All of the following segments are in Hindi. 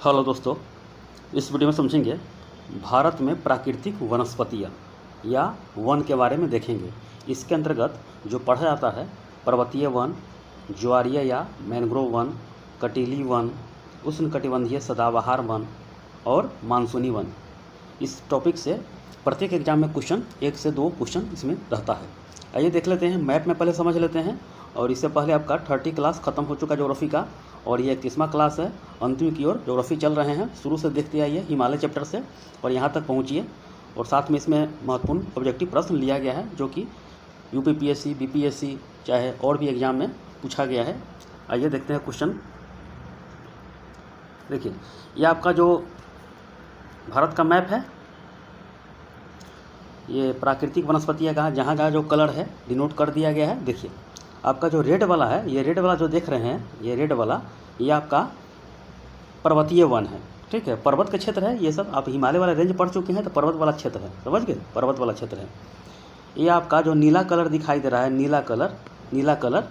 हेलो दोस्तों, इस वीडियो में समझेंगे भारत में प्राकृतिक वनस्पतियाँ या वन के बारे में देखेंगे। इसके अंतर्गत जो पढ़ा जाता है पर्वतीय वन, ज्वारीय या मैंग्रोव वन, कटीली वन, उष्णकटिबंधीय सदाबहार वन और मानसूनी वन। इस टॉपिक से प्रत्येक एग्जाम में क्वेश्चन 1 से 2 क्वेश्चन इसमें रहता है। आइए देख लेते हैं, मैप में पहले समझ लेते हैं। और इससे पहले आपका 30 क्लास ख़त्म हो चुका ज्योग्राफी का और ये 31वां क्लास है। अंतिम की ओर ज्योग्राफी चल रहे हैं। शुरू से देखते आइए हिमालय चैप्टर से और यहाँ तक पहुँचिए। और साथ में इसमें महत्वपूर्ण ऑब्जेक्टिव प्रश्न लिया गया है जो कि यूपीपीएससी, बीपीएससी चाहे और भी एग्जाम में पूछा गया है। आइए देखते हैं क्वेश्चन। देखिए, ये आपका जो भारत का मैप है, ये प्राकृतिक वनस्पतियाँ कहाँ जहाँ जहाँ जो कलर है डिनोट कर दिया गया है। देखिए, आपका जो रेड वाला है, ये रेड वाला जो देख रहे हैं, ये रेड वाला ये आपका पर्वतीय वन है। ठीक है, पर्वत का क्षेत्र है। ये सब आप हिमालय वाला रेंज पढ़ चुके हैं तो पर्वत वाला क्षेत्र है, समझ गए, पर्वत वाला क्षेत्र है। ये आपका जो नीला कलर दिखाई दे रहा है, नीला कलर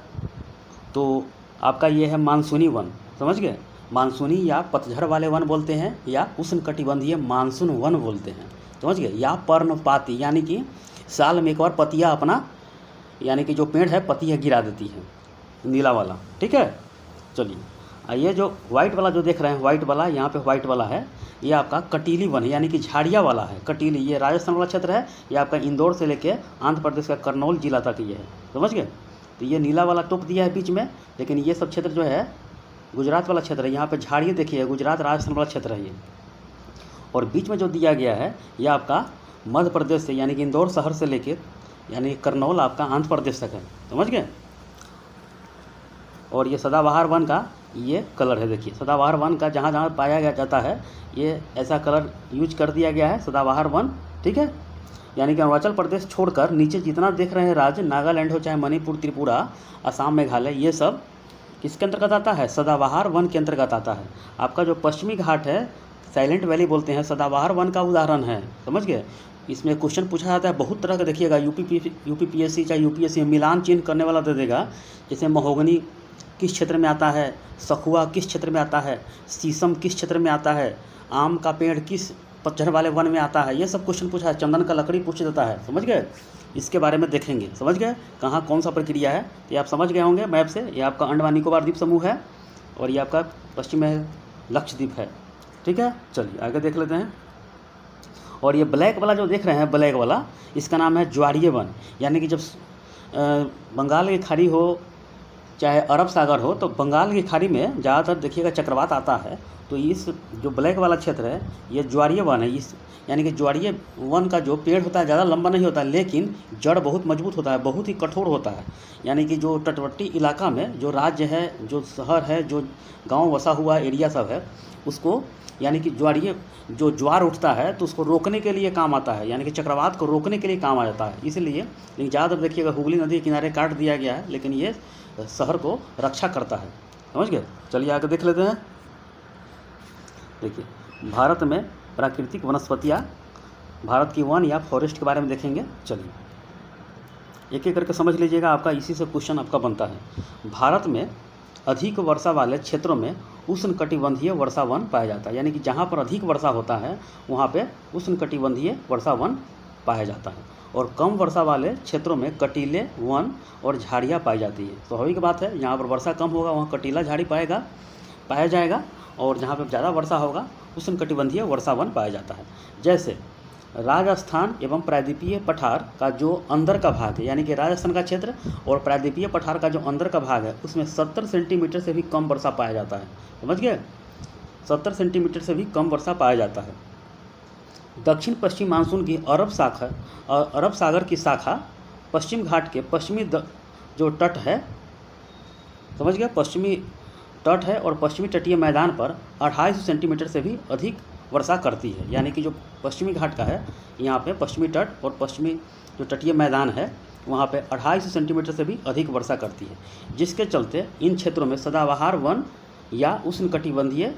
तो आपका ये है मानसूनी वन, समझ गए। मानसूनी या पतझड़ वाले वन बोलते हैं या उष्णकटिबंधीय मानसून वन बोलते हैं, समझ गए। या पर्णपाती यानी कि साल में एक बार पतिया अपना यानी कि जो पेड़ है पत्तियाँ गिरा देती है, नीला वाला। ठीक है, चलिए आइए जो वाइट वाला जो देख रहे हैं, वाइट वाला यहाँ पे वाइट वाला है, ये आपका कटीली वन है यानी कि झाड़िया वाला है। कटीली ये राजस्थान वाला क्षेत्र है। ये आपका इंदौर से लेके आंध्र प्रदेश का करनौल जिला तक ये है, समझ गए। तो ये नीला वाला टोप दिया है बीच में, लेकिन ये सब क्षेत्र जो है गुजरात वाला क्षेत्र है। यहाँ पर झाड़ियाँ देखिए, गुजरात राजस्थान वाला क्षेत्र है ये। और बीच में जो दिया गया है ये आपका मध्य प्रदेश से यानी कि इंदौर शहर से लेके यानी करनौल आपका आंध्र प्रदेश तक है, समझ गए। और ये सदाबहार वन का ये कलर है। देखिए, सदाबहार वन का जहाँ जहाँ पाया गया जाता है ये ऐसा कलर यूज कर दिया गया है, सदाबहार वन। ठीक है, यानी कि अरुणाचल प्रदेश छोड़कर नीचे जितना देख रहे हैं राज्य, नागालैंड हो चाहे मणिपुर, त्रिपुरा, असम, मेघालय, ये सब किसके अंतर्गत आता है? सदाबहार वन के अंतर्गत आता है। आपका जो पश्चिमी घाट है, साइलेंट वैली बोलते हैं, सदाबहार वन का उदाहरण है, समझ गए। इसमें क्वेश्चन पूछा जाता है बहुत तरह का। देखिएगा, यूपीपीएससी चाहे यूपीएससी मिलान चिन्ह करने वाला दे देगा। जैसे महोगनी किस क्षेत्र में आता है, सखुआ किस क्षेत्र में आता है, शीशम किस क्षेत्र में आता है, आम का पेड़ किस पतझड़ वाले वन में आता है, ये सब क्वेश्चन पूछा है। चंदन का लकड़ी पूछ देता है, समझ गए। इसके बारे में देखेंगे, समझ गए, कहाँ कौन सा प्रक्रिया है। ये आप समझ गए होंगे मैप से। ये आपका अंडमान निकोबार द्वीप समूह है और ये आपका पश्चिम में लक्षद्वीप है। ठीक है, चलिए आगे देख लेते हैं। और ये ब्लैक वाला जो देख रहे हैं, ब्लैक वाला, इसका नाम है ज्वारीय वन। यानी कि जब बंगाल की खाड़ी हो चाहे अरब सागर हो, तो बंगाल की खाड़ी में ज़्यादातर देखिएगा चक्रवात आता है। तो इस जो ब्लैक वाला क्षेत्र है ये ज्वारीय वन है। इस यानी कि ज्वारीय वन का जो पेड़ होता है ज़्यादा लंबा नहीं होता, लेकिन जड़ बहुत मजबूत होता है, बहुत ही कठोर होता है। यानी कि जो तटवर्ती इलाका में जो राज्य है, जो शहर है, जो गाँव बसा हुआ एरिया सब है, उसको यानी कि ज्वारीय जो ज्वार उठता है तो उसको रोकने के लिए काम आता है, यानी कि चक्रवात को रोकने के लिए काम आ जाता है। इसलिए लेकिन ज़्यादातर देखिएगा हुगली नदी के किनारे काट दिया गया है, लेकिन ये शहर को रक्षा करता है, समझ गए। चलिए आगे देख लेते हैं। देखिए, भारत में प्राकृतिक वनस्पतियाँ, भारत की वन या फॉरेस्ट के बारे में देखेंगे। चलिए एक एक करके समझ लीजिएगा, आपका इसी से क्वेश्चन आपका बनता है। भारत में अधिक वर्षा वाले क्षेत्रों में उष्णकटिबंधीय वर्षा वन पाया जाता है। यानी कि जहाँ पर अधिक वर्षा होता है वहाँ पे उष्णकटिबंधीय वर्षा वन पाया जाता है। और कम वर्षा वाले क्षेत्रों में कटीले वन और झाड़ियाँ पाई जाती है। स्वाभाविक बात है, जहाँ पर वर्षा कम होगा वहाँ कटीला झाड़ी पाया जाएगा और जहाँ पर ज़्यादा वर्षा होगा उष्णकटिबंधीय वर्षा वन पाया जाता है। जैसे राजस्थान एवं प्रायद्वीपीय पठार का जो अंदर का भाग है, यानी कि राजस्थान का क्षेत्र और प्रायद्वीपीय पठार का जो अंदर का भाग है, उसमें 70 सेंटीमीटर से भी कम वर्षा पाया जाता है, समझ गए। 70 सेंटीमीटर से भी कम वर्षा पाया जाता है। दक्षिण पश्चिम मानसून की अरब सागर की शाखा पश्चिम घाट के पश्चिमी जो तट है, समझ गए, पश्चिमी तट है और पश्चिमी तटीय मैदान पर 250 सेंटीमीटर से भी अधिक वर्षा करती है। यानी कि जो पश्चिमी घाट का है, यहाँ पे पश्चिमी तट और पश्चिमी जो तटीय मैदान है वहाँ पे 250 सेंटीमीटर से भी अधिक वर्षा करती है, जिसके चलते इन क्षेत्रों में सदाबहार वन या उष्णकटिबंधीय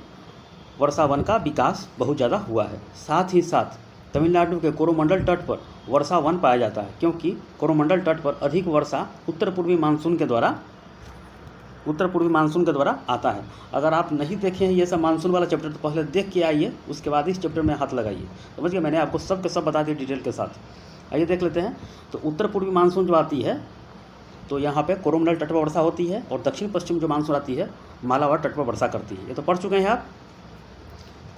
वर्षा वन का विकास बहुत ज़्यादा हुआ है। साथ ही साथ तमिलनाडु के कोरोमंडल तट पर वर्षा वन पाया जाता है, क्योंकि कोरोमंडल तट पर अधिक वर्षा उत्तर पूर्वी मानसून के द्वारा उत्तर पूर्वी मानसून के द्वारा आता है। अगर आप नहीं देखे हैं ये सब मानसून वाला चैप्टर तो पहले देख के आइए, उसके बाद इस चैप्टर में हाथ लगाइए। समझ गए, मैंने आपको सब के सब बता दिए डिटेल के साथ। आइए देख लेते हैं। तो उत्तर पूर्वी मानसून जो आती है तो यहाँ पे कोरोमंडल तट पर वर्षा होती है, और दक्षिण पश्चिम जो मानसून आती है मालाबार तट पर वर्षा करती है। ये तो पढ़ चुके हैं आप।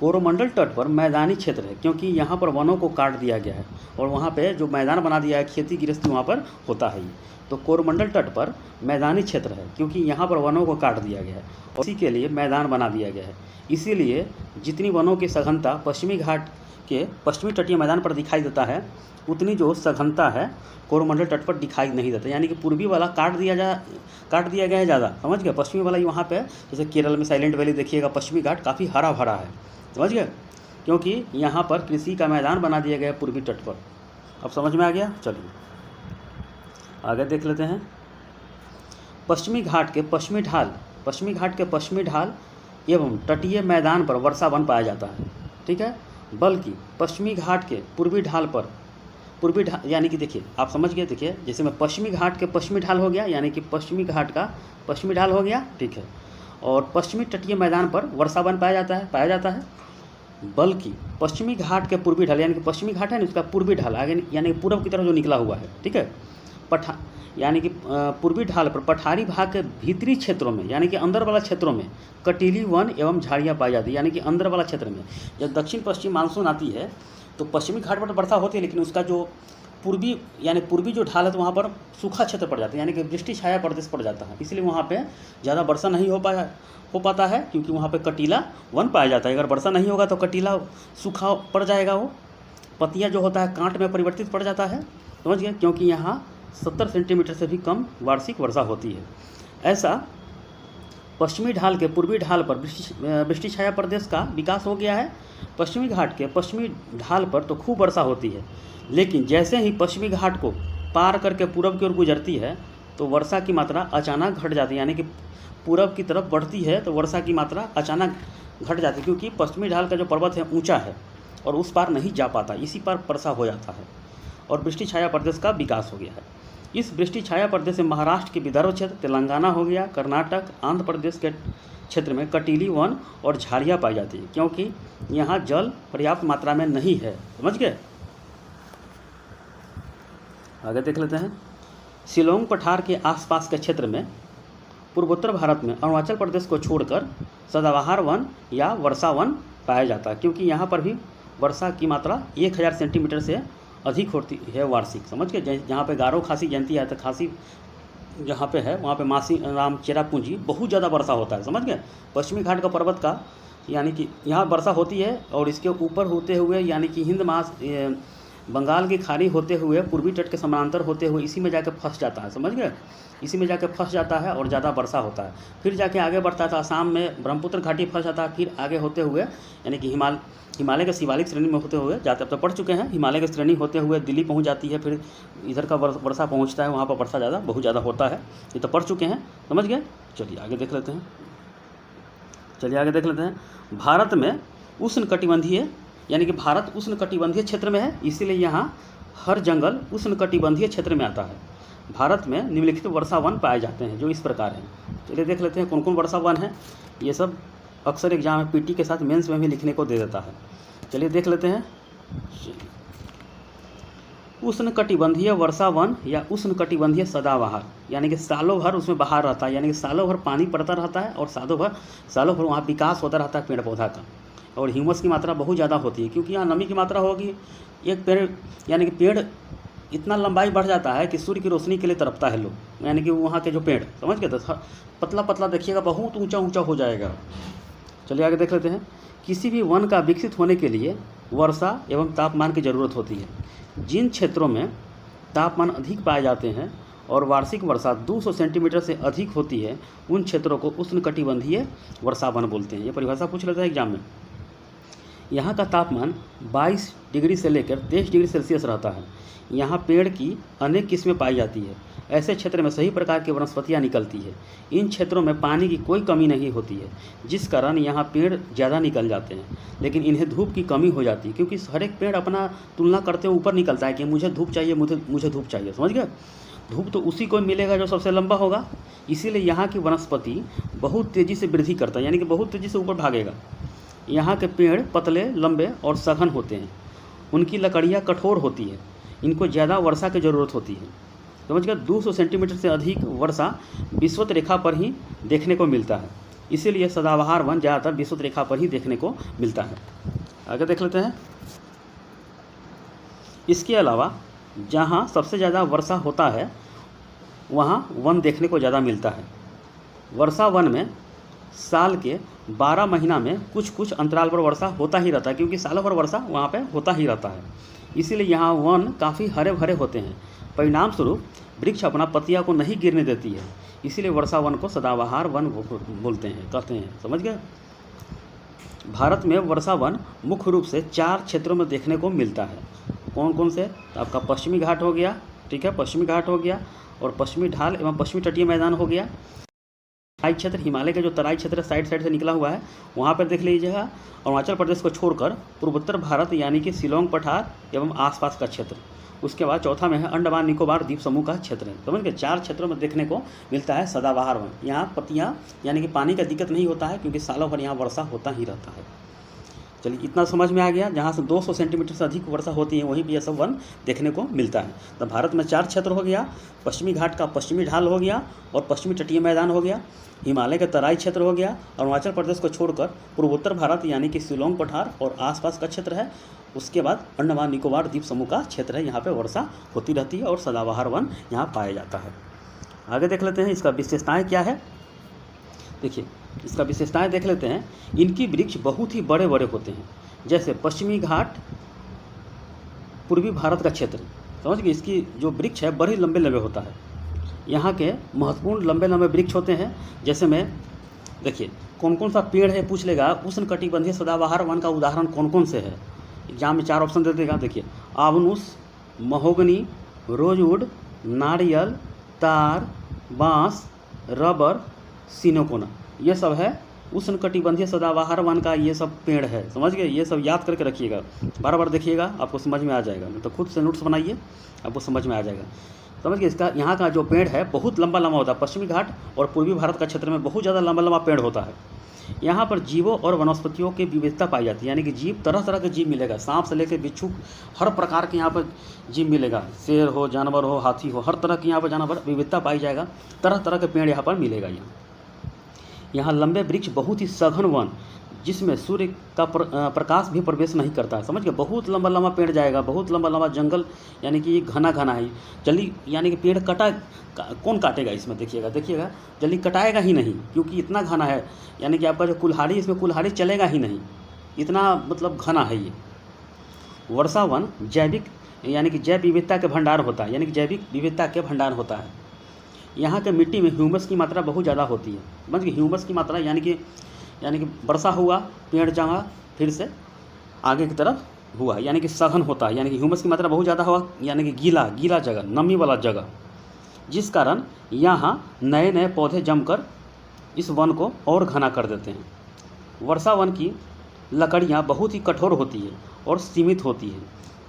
कोरोमंडल तट पर मैदानी क्षेत्र है क्योंकि यहाँ पर वनों को काट दिया गया है और वहाँ पे जो मैदान बना दिया है, खेती गृहस्थी वहाँ पर होता है। तो कोरोमंडल तट पर मैदानी क्षेत्र है क्योंकि यहाँ पर वनों को काट दिया गया है और इसी के लिए मैदान बना दिया गया है। इसीलिए जितनी वनों की सघनता पश्चिमी घाट के पश्चिमी तटीय मैदान पर दिखाई देता है, उतनी जो सघनता है कोरोमंडल तट पर दिखाई नहीं देता। यानी कि पूर्वी वाला काट दिया गया है ज़्यादा। समझ गए। पश्चिमी वाला वहाँ पे जैसे केरल में साइलेंट वैली देखिएगा, पश्चिमी घाट काफ़ी हरा भरा है। समझ गए, क्योंकि यहाँ पर कृषि का मैदान बना दिया गया है पूर्वी तट पर। अब समझ में आ गया। चलिए आगे देख लेते हैं। पश्चिमी घाट के पश्चिमी ढाल एवं तटीय मैदान पर वर्षा वन पाया जाता है। ठीक है, बल्कि पश्चिमी घाट के पूर्वी ढाल यानी कि देखिए आप समझ गए। देखिए जैसे मैं पश्चिमी घाट के पश्चिमी ढाल हो गया, यानी कि पश्चिमी घाट का पश्चिमी ढाल हो गया। ठीक है, और पश्चिमी तटीय मैदान पर वर्षा वन पाया जाता है। बल्कि पश्चिमी घाट के पूर्वी ढाल, यानी कि पश्चिमी घाट है ना, उसका पूर्वी ढाल आगे यानी कि पूर्व की तरफ जो निकला हुआ है। ठीक है, यानी कि पूर्वी ढाल पर पठारी भाग के भीतरी क्षेत्रों में, यानी कि अंदर वाला क्षेत्रों में कटीली वन एवं झाड़ियाँ पाई जाती है। यानी कि अंदर वाला क्षेत्र में जब दक्षिण पश्चिम मानसून आती है तो पश्चिमी घाट पर वर्षा होती है, लेकिन उसका जो पूर्वी जो ढाल है तो वहाँ पर सूखा क्षेत्र पड़ जाता है, यानी कि वृष्टि छाया प्रदेश पड़ जाता है। इसलिए वहाँ पे ज़्यादा वर्षा नहीं हो पाता है क्योंकि वहाँ पे कटीला वन पाया जाता है। अगर वर्षा नहीं होगा तो कटीला सूखा पड़ जाएगा, वो पत्तियाँ जो होता है कांट में परिवर्तित पड़ जाता है। समझ गए, क्योंकि यहाँ 70 सेंटीमीटर से भी कम वार्षिक वर्षा होती है। ऐसा पश्चिमी ढाल के पूर्वी ढाल पर वृष्टि छाया प्रदेश का विकास हो गया है। पश्चिमी घाट के पश्चिमी ढाल पर तो खूब वर्षा होती है, लेकिन जैसे ही पश्चिमी घाट को पार करके पूरब की ओर गुजरती है तो वर्षा की मात्रा अचानक घट जाती है। यानी कि पूरब की तरफ बढ़ती है तो वर्षा की मात्रा अचानक घट जाती है, क्योंकि पश्चिमी ढाल का जो पर्वत है ऊंचा है और उस पार नहीं जा पाता, इसी पार वर्षा हो जाता है और वृष्टि छाया प्रदेश का विकास हो गया है। इस वृष्टि छाया प्रदेश से महाराष्ट्र के विदर्भ क्षेत्र, तेलंगाना हो गया, कर्नाटक, आंध्र प्रदेश के क्षेत्र में कटीली वन और झाड़ियाँ पाई जाती है, क्योंकि यहाँ जल पर्याप्त मात्रा में नहीं है। समझ गए। आगे देख लेते हैं। शिलोंग पठार के आसपास के क्षेत्र में पूर्वोत्तर भारत में अरुणाचल प्रदेश को छोड़कर सदाबहार वन या वर्षा वन पाया जाता है, क्योंकि यहाँ पर भी वर्षा की मात्रा 1000 सेंटीमीटर से अधिक होती है वार्षिक। समझ के, जहाँ पे गारो खासी जयंती है तो खासी जहाँ पे है वहाँ पे मासी राम चेरापूंजी बहुत ज़्यादा वर्षा होता है। समझ गए। पश्चिमी घाट का पर्वत का यानी कि यहाँ वर्षा होती है और इसके ऊपर होते हुए यानी कि बंगाल की खाड़ी होते हुए पूर्वी तट के समानांतर होते हुए इसी में जाकर फंस जाता है। समझ गए, इसी में जाकर फंस जाता है और ज़्यादा वर्षा होता है। फिर जाके आगे बढ़ता था, आसाम में ब्रह्मपुत्र घाटी फंस जाता है, फिर आगे होते हुए यानी कि हिमालय के शिवालिक श्रेणी में होते हुए जाते, अब तो पढ़ चुके हैं, हिमालय की श्रेणी होते हुए दिल्ली पहुंच जाती है, फिर इधर का वर्षा पहुंचता है, वहाँ पर वर्षा बहुत ज़्यादा होता है। ये तो पढ़ चुके हैं। समझ गए। चलिए आगे देख लेते हैं। भारत में उष्णकटिबंधीय यानी कि भारत उष्णकटिबंधीय क्षेत्र में है, इसीलिए यहाँ हर जंगल उष्णकटिबंधीय क्षेत्र में आता है। भारत में निम्नलिखित वर्षा वन पाए जाते हैं जो इस प्रकार हैं। चलिए देख लेते हैं कौन कौन वर्षा वन है। ये सब अक्सर एग्जाम में पीटी के साथ मेंस में भी लिखने को दे देता है। चलिए देख लेते हैं। उष्णकटिबंधीय वर्षा वन या उष्णकटिबंधीय सदाबहार, यानी कि सालों भर उसमें बहार रहता है, यानी कि सालों भर पानी पड़ता रहता है और सालों भर वहाँ विकास होता रहता है पेड़ पौधा का, और ह्यूमस की मात्रा बहुत ज़्यादा होती है, क्योंकि यहाँ नमी की मात्रा होगी। एक पेड़ यानी कि पेड़ इतना लंबाई बढ़ जाता है कि सूर्य की रोशनी के लिए तड़पता है लोग, यानी कि वहाँ के जो पेड़ समझ गए, तो पतला पतला देखिएगा, बहुत ऊंचा ऊंचा हो जाएगा। चलिए आगे देख लेते हैं। किसी भी वन का विकसित होने के लिए वर्षा एवं तापमान की ज़रूरत होती है। जिन क्षेत्रों में तापमान अधिक पाए जाते हैं और वार्षिक वर्षा 200 सेंटीमीटर से अधिक होती है, उन क्षेत्रों को उष्णकटिबंधीय वर्षा वन बोलते हैं। ये परिभाषा पूछ लेता है एग्जाम में। यहाँ का तापमान 22 डिग्री से लेकर 23 डिग्री सेल्सियस रहता है। यहाँ पेड़ की अनेक किस्में पाई जाती है। ऐसे क्षेत्र में सही प्रकार की वनस्पतियाँ निकलती है। इन क्षेत्रों में पानी की कोई कमी नहीं होती है, जिस कारण यहाँ पेड़ ज़्यादा निकल जाते हैं, लेकिन इन्हें धूप की कमी हो जाती है, क्योंकि हर एक पेड़ अपना तुलना करते हुए ऊपर निकलता है कि मुझे धूप चाहिए, मुझे धूप चाहिए। समझ गए। धूप तो उसी को मिलेगा जो सबसे लंबा होगा, इसीलिए यहाँ की वनस्पति बहुत तेज़ी से वृद्धि करता है, यानी कि बहुत तेज़ी से ऊपर भागेगा। यहाँ के पेड़ पतले, लंबे और सघन होते हैं। उनकी लकड़ियाँ कठोर होती है। इनको ज़्यादा वर्षा की ज़रूरत होती है। समझ गए, 200 सेंटीमीटर से अधिक वर्षा विषुवत रेखा पर ही देखने को मिलता है, इसीलिए सदाबहार वन ज़्यादातर विषुवत रेखा पर ही देखने को मिलता है। आगे देख लेते हैं। इसके अलावा जहाँ सबसे ज़्यादा वर्षा होता है वहाँ वन देखने को ज़्यादा मिलता है। वर्षा वन में साल के 12 महीना में कुछ कुछ अंतराल पर वर्षा होता ही रहता है, क्योंकि सालों भर वर्षा वहाँ पे होता ही रहता है, इसीलिए यहाँ वन काफ़ी हरे भरे होते हैं। परिणाम स्वरूप वृक्ष अपना पत्तियाँ को नहीं गिरने देती है, इसीलिए वर्षा वन को सदाबहार वन बोलते हैं, कहते हैं। समझ गए। भारत में वर्षा वन मुख्य रूप से 4 क्षेत्रों में देखने को मिलता है। कौन कौन से? तो आपका पश्चिमी घाट हो गया, ठीक है, पश्चिमी घाट हो गया, और पश्चिमी ढाल एवं पश्चिमी तटीय मैदान हो गया। तराई क्षेत्र, हिमालय का जो तराई क्षेत्र साइड से निकला हुआ है वहाँ पर देख लीजिएगा। अरुणाचल प्रदेश को छोड़कर पूर्वोत्तर भारत यानी कि शिलोंग पठार एवं आसपास का क्षेत्र। उसके बाद चौथा में है अंडमान निकोबार द्वीप समूह का क्षेत्र है। समझ गए, 4 क्षेत्रों में देखने को मिलता है सदाबहार वन। यहाँ पत्तियाँ यानी कि पानी का दिक्कत नहीं होता है, क्योंकि सालों भर यहाँ वर्षा होता ही रहता है। चलिए, इतना समझ में आ गया। जहाँ से 200 सेंटीमीटर से अधिक वर्षा होती है वहीं भी यह सब वन देखने को मिलता है। तो भारत में 4 क्षेत्र हो गया, पश्चिमी घाट का पश्चिमी ढाल हो गया, और पश्चिमी तटीय मैदान हो गया, हिमालय का तराई क्षेत्र हो गया, अरुणाचल प्रदेश को छोड़कर पूर्वोत्तर भारत यानी कि शिलोंग पठार और आसपास का क्षेत्र है। उसके बाद अंडमान निकोबार द्वीप समूह का क्षेत्र है, यहाँ पे वर्षा होती रहती है और सदाबहार वन यहाँ पाया जाता है। आगे देख लेते हैं इसका विशेषताएँ क्या है। देखिए, इसका विशेषताएँ देख लेते हैं। इनकी वृक्ष बहुत ही बड़े बड़े होते हैं, जैसे पश्चिमी घाट पूर्वी भारत का क्षेत्र। समझ गए, इसकी जो वृक्ष है बड़े लंबे लंबे होता है। यहाँ के महत्वपूर्ण लंबे लंबे वृक्ष होते हैं, जैसे में देखिए कौन कौन सा पेड़ है पूछ लेगा। उष्णकटिबंधीय सदाबहार वन का उदाहरण कौन कौन से है, एग्जाम में 4 ऑप्शन दे देगा। देखिए, आबनूस, महोगनी, रोजवुड, नारियल, तार, बांस, रबर, सिनोकोना, ये सब है उष्णकटिबंधीय सदाबहार वन का ये सब पेड़ है। समझ गए, ये सब याद करके रखिएगा, बार बार देखिएगा, आपको समझ में आ जाएगा। तो खुद से नोट्स बनाइए, आपको समझ में आ जाएगा। समझ गए, इसका यहाँ का जो पेड़ है बहुत लंबा लंबा होता है। पश्चिमी घाट और पूर्वी भारत का क्षेत्र में बहुत ज़्यादा लंबा लंबा पेड़ होता है। यहाँ पर जीवों और वनस्पतियों की विविधता पाई जाती है, यानी कि जीव तरह तरह के जीव मिलेगा, सांप से लेकर बिच्छू, हर प्रकार के यहाँ पर जीव मिलेगा। शेर हो, जानवर हो, हाथी हो, हर तरह की यहाँ पर जानवर विविधता पाई जाएगा। तरह तरह के पेड़ यहाँ पर मिलेगा। यहाँ लंबे वृक्ष, बहुत ही सघन वन जिसमें सूर्य का प्रकाश भी प्रवेश नहीं करता है। समझ गए, बहुत लंबा लंबा पेड़ जाएगा, बहुत लंबा लंबा जंगल, यानी कि घना घना है। जल्दी यानी कि पेड़ कौन काटेगा इसमें, देखिएगा जल्दी कटाएगा ही नहीं, क्योंकि इतना घना है। यानी कि आपका जो कुल्हाड़ी, इसमें कुल्हाड़ी चलेगा ही नहीं, इतना मतलब घना है ये। वर्षा वन जैविक यानी कि जैव विविधता के भंडार होता है, यानी कि जैविक विविधता के भंडार होता है। यहाँ के मिट्टी में ह्यूमस की मात्रा बहुत ज़्यादा होती है। समझ गए, ह्यूमस की मात्रा यानी कि वर्षा हुआ, पेड़ जमा फिर से आगे की तरफ हुआ, यानी कि सघन होता है, यानी कि ह्यूमस की मात्रा बहुत ज़्यादा हुआ, यानी कि गीला जगह, नमी वाला जगह, जिस कारण यहाँ नए नए पौधे जमकर इस वन को और घना कर देते हैं। वर्षा वन की लकड़ियाँ बहुत ही कठोर होती है और सीमित होती है।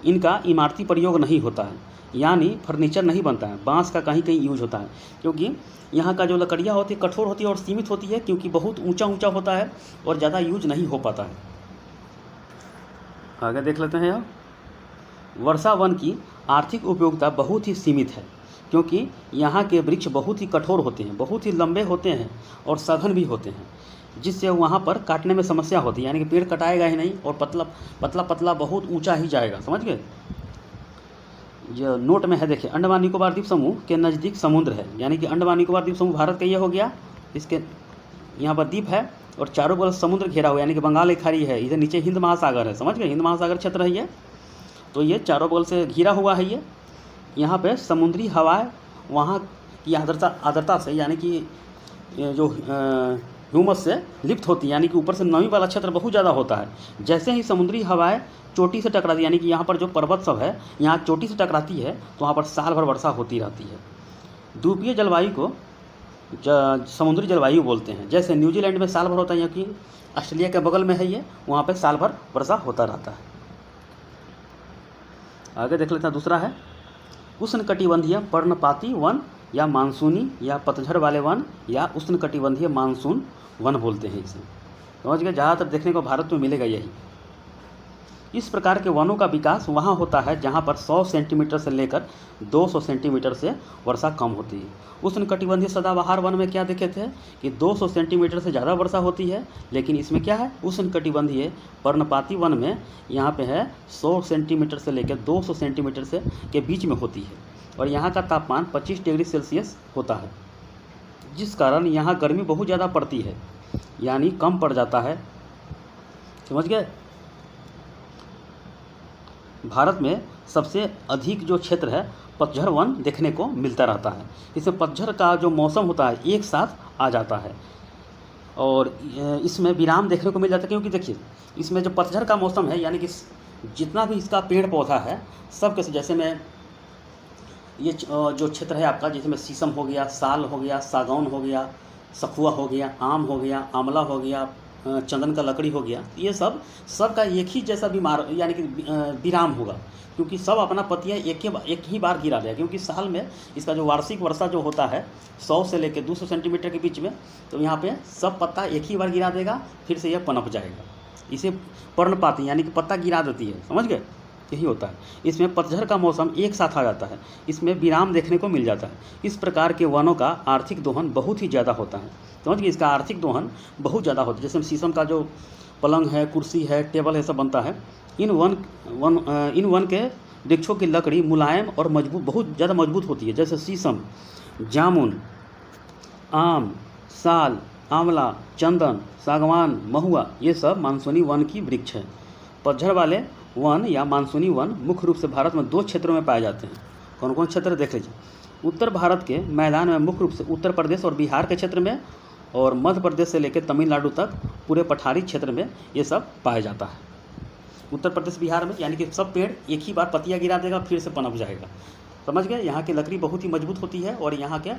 इनका इमारती प्रयोग नहीं होता है, यानी फर्नीचर नहीं बनता है। बांस का कहीं कहीं यूज होता है, क्योंकि यहाँ का जो लकड़ियाँ होती है कठोर होती है और सीमित होती है, क्योंकि बहुत ऊंचा ऊंचा होता है और ज़्यादा यूज नहीं हो पाता है। आगे देख लेते हैं। अब वर्षा वन की आर्थिक उपयोगिता बहुत ही सीमित है, क्योंकि यहाँ के वृक्ष बहुत ही कठोर होते हैं, बहुत ही लंबे होते हैं और सघन भी होते हैं, जिससे वहाँ पर काटने में समस्या होती है। यानी कि पेड़ कटाएगा ही नहीं और पतला पतला बहुत ऊँचा ही जाएगा। समझ गए, जो नोट में है देखिए, अंडमान निकोबार द्वीप समूह के नज़दीक समुद्र है, यानी कि अंडमान निकोबार द्वीप समूह भारत का ये हो गया। इसके यहाँ पर द्वीप है और चारों बगल समुद्र घेरा हुआ, यानी कि बंगाल की खाड़ी है, इधर नीचे हिंद महासागर है। समझ गए, हिंद महासागर क्षेत्र है ये, तो ये चारों बगल से घिरा हुआ है। ये यहाँ पे समुद्री हवाएं वहाँ की आर्द्रता से, यानी कि जो ह्यूमस से लिप्त होती है, यानी कि ऊपर से नमी वाला क्षेत्र बहुत ज़्यादा होता है। जैसे ही समुद्री हवाएं चोटी से टकराती, यानी कि यहाँ पर जो पर्वत सब है यहाँ चोटी से टकराती है, तो वहाँ पर साल भर वर्षा होती रहती है। द्वीपीय जलवायु को समुद्री जलवायु बोलते हैं। जैसे न्यूजीलैंड में साल भर होता है, यहाँ की ऑस्ट्रेलिया के बगल में है ये, वहाँ पर साल भर वर्षा होता रहता है। आगे देख लेते हैं। दूसरा है उष्णकटिबंधीय पर्णपाती वन या मानसूनी या पतझड़ वाले वन या उष्णकटिबंधीय मानसून वन बोलते हैं इसे। समझ गए, ज़्यादातर देखने को भारत में मिलेगा यही। इस प्रकार के वनों का विकास वहाँ होता है जहाँ पर 100 सेंटीमीटर से लेकर 200 सेंटीमीटर से वर्षा कम होती है। उष्णकटिबंधीय सदाबहार वन में क्या देखे थे कि 200 सेंटीमीटर से ज़्यादा वर्षा होती है, लेकिन इसमें क्या है, उष्णकटिबंधीय पर्णपाती वन में यहाँ पे है 100 सेंटीमीटर से लेकर 200 सेंटीमीटर से के बीच में होती है और यहाँ का तापमान 25 डिग्री सेल्सियस होता है, जिस कारण यहाँ गर्मी बहुत ज़्यादा पड़ती है, यानी कम पड़ जाता है। समझ गए। भारत में सबसे अधिक जो क्षेत्र है पतझड़ वन देखने को मिलता रहता है। इसमें पतझड़ का जो मौसम होता है एक साथ आ जाता है और इसमें विराम देखने को मिल जाता है, क्योंकि देखिए इसमें जो पतझड़ का मौसम है यानी कि जितना भी इसका पेड़ पौधा है सब के, जैसे में ये जो क्षेत्र है आपका, जिसमें शीशम हो गया, साल हो गया, सागौन हो गया, सखुआ हो गया, आम हो गया, आंवला हो गया, चंदन का लकड़ी हो गया, ये सब का एक ही जैसा बीमार यानी कि विराम होगा, क्योंकि सब अपना पत्तियाँ एक ही बार गिरा देगा, क्योंकि साल में इसका जो वार्षिक वर्षा जो होता है 100 से लेकर 200 सेंटीमीटर के बीच में, तो यहाँ पे सब पत्ता एक ही बार गिरा देगा, फिर से यह पनप जाएगा। इसे पर्णपाती यानी कि पत्ता गिरा देती है। समझ गए, यही होता है। इसमें पतझड़ का मौसम एक साथ आ जाता है, इसमें विराम देखने को मिल जाता है। इस प्रकार के वनों का आर्थिक दोहन बहुत ही ज़्यादा होता है। समझ गए, इसका आर्थिक दोहन बहुत ज़्यादा होता है। जैसे शीशम का जो पलंग है, कुर्सी है, टेबल है, सब बनता है। इन वन के वृक्षों की लकड़ी मुलायम और मजबूत, बहुत ज़्यादा मजबूत होती है। जैसे शीशम, जामुन, आम, साल, आंवला, चंदन, सागवान, महुआ, ये सब मानसूनी वन की वृक्ष है। पतझड़ वाले वन या मानसूनी वन मुख्य रूप से भारत में 2 क्षेत्रों में पाए जाते हैं। कौन कौन क्षेत्र देख लीजिए। उत्तर भारत के मैदान में मुख्य रूप से उत्तर प्रदेश और बिहार के क्षेत्र में, और मध्य प्रदेश से लेकर तमिलनाडु तक पूरे पठारी क्षेत्र में ये सब पाया जाता है। उत्तर प्रदेश बिहार में यानी कि सब पेड़ एक ही बार पत्तियाँ गिरा देगा, फिर से पनप जाएगा। समझ गए, यहाँ की लकड़ी बहुत ही मजबूत होती है और यहाँ के